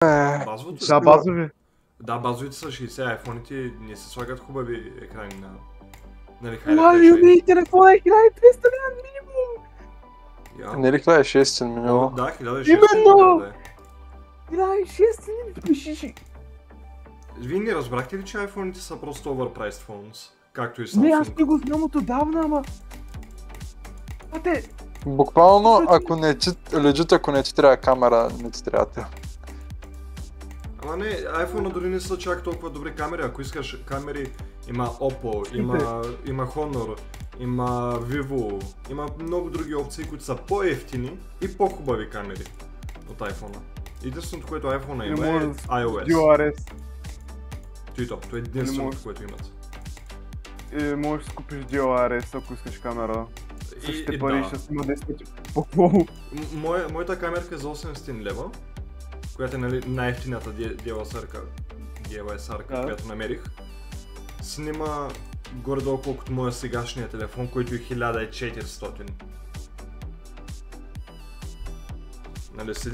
Базовото Да, базови. Да, базовите са 60, айфоните не се слагат хубави екрани на... Нали, Ми телефона е 1200 лева минимум. Не ли 1600 минимум? Да, 1600 Именно! трябва да е. 1600 пиши. Вие не разбрахте ли, че айфоните са просто overpriced phones? Както и Не, аз Samsung. не го знам от отдавна, ама... Буквално, ако не ти, legit, ако не ти трябва камера, не ти трябва те. Ама не, iPhone дори не са чак толкова добри камери. Ако искаш камери, има Oppo, има Honor, има Vivo, има много други опции, които са по-евтини и по-хубави камери от iPhone. Единственото, което iPhone има е iOS. DualSense. Това е единственото, което имат. Можеш да си купиш DualSense, ако искаш камера. Същите пари да. ще си има 10 пъти по-хубаво. Моята камерка е за 800 лева, която е най-ефтината DSLR-ка, която намерих. Снима горе-долу колкото моя сегашния телефон, който е 1400. Нали, с